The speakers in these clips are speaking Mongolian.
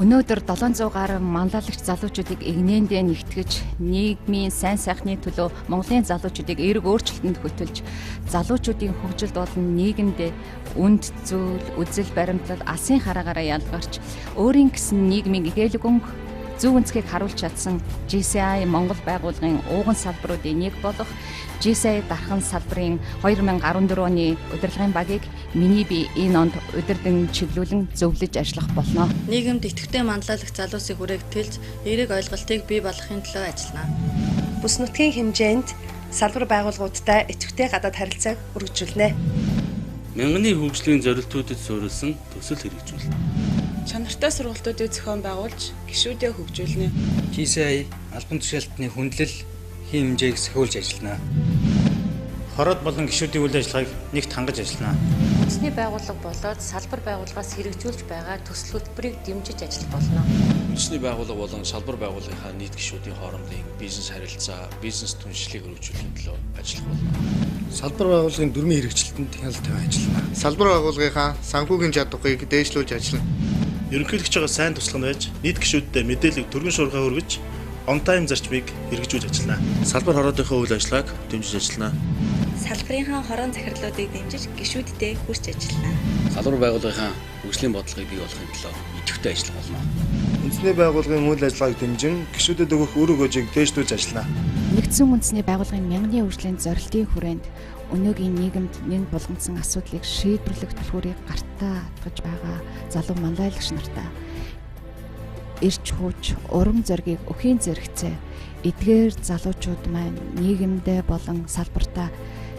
Өнөөдөр 700 гаруй манлайлагч залуучуудыг игнэндээ нэгтгэж, нийгмийн сайн сайхны төлөө Монголын залуучуудыг эерэг өөрчлөлтөнд хөтөлж, залуучуудын хөгжилд болон нийгэмд үнд зүйл, үзэл баримтлал алсын хараагаараа ялгарч, өөрийн гэсэн нийгмийн гэгээлэг өнгө зөв үнцгийг харуулж чадсан GCI Монгол байгууллагын ууган салбаруудын нэг болох GCI дархан салбарын 2014 оны удирдлагын багийг миний би энэ онд удирдан чиглүүлэн зөвлөж ажиллах болно. Нийгэмд идэвхтэй манлайлагч залуусыг хүрээгтэлж, эерэг ойлголтыг бий болгохын төлөө ажиллана. Бүс нутгийн хэмжээнд салбар байгууллагуудтай идэвхтэй гадаад харилцааг өргөжүүлнэ. Мянганы хөгжлийн зорилтуудад суурилсан төсөл хэрэгжүүлнэ. Чанартай сургалтуудыг зохион байгуулж, гишүүдэд хөгжүүлнэ. GCI албан тушаалтны хүндлэл хийн хэмжээг сахиулж ажиллана. Хороод болон гишүүдийн үйл ажиллагааг нэгт хангаж ажиллана. Үндэсний байгууллага болоод салбар байгууллагаас хэрэгжүүлж байгаа төсөл хөтөлбөрийг дэмжиж ажиллах болно. Үндэсний байгууллага болон салбар байгууллагынхаа нийт гишүүдийн хоорондын бизнес харилцаа, бизнес түншлийг өргөжүүлэхийн төлөө ажиллах болно. Салбар байгууллагын дүрмийн хэрэгжилтэнд хяналт тавиан ажиллана. Салбар байгууллагынхаа санхүүгийн чадварыг дээшлүүлж ажиллана. Ерөнхийлөгчөөр сайн туслах нь байж, нийт гишүүдэд мэдээлэл түргэн шуурхай хүргэж, on time зарчмыг хэрэгжүүлж ажиллана. Салбар хороодынхоо үйл ажиллагааг дэмжиж ажиллана. Салбарынхаа хорон захирлуудыг дэмжиж, гишүүддээ хүрч ажиллана. Салбар байгууллагынхаа хөгжлийн бодлогыг бий болгохын төлөө идэвхтэй ажиллах болно. Үндэсний байгууллагын үйл ажиллагааг дэмжин гишүүдэд өгөх үр өгөөжийг дээшлүүлж ажиллана. Нэгдсэн үндэсний байгууллагын мянганы хөгжлийн зорилтын хүрээнд өнөөгийн нийгэмд нэн болгондсон асуудлыг шийдвэрлэх түлхүүрийг гартаа атгаж байгаа залуу манлайлагч нартаа эрч хууч урам зоригийг өхийн зэрэгцээ эдгээр залуучууд маань нийгэмдээ болон салбартаа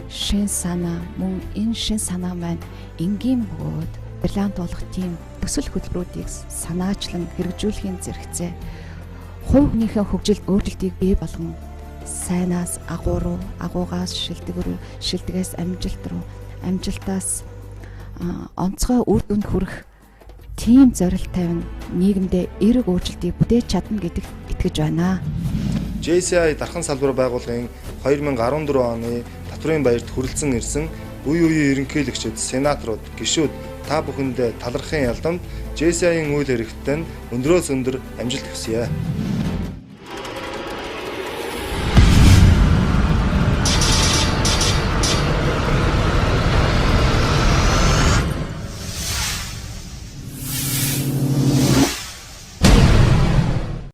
шин санаа мөн энэ шин санаа маань энгийн бөгөөд бриллиант болох тийм төсөл хөтөлбөрүүдийг санаачлан хэрэгжүүлэхийн зэрэгцээ хувь хүнийхээ хөгжилд өөрчлөлтийг бий болгон сайнаас агуу руу, агуугаас шилдэг рүү, шилдэгээс амжилт руу, амжилтаас онцгой үр дүнд хүрэх тийм зорилт тавин нийгэмдээ эерэг өөрчлөлтийг бүтээж чадна гэдэгт итгэж байна. GCI дархан салбар байгууллагын 2014 оны татврын баярт хүрэлцэн ирсэн үе ерөнхийлөгчид, сенаторууд, гишүүд та бүхэндээ талархын ялдамт GCI-ийн үйл хэрэгтэн өндрөөс өндөр амжилт хүсье.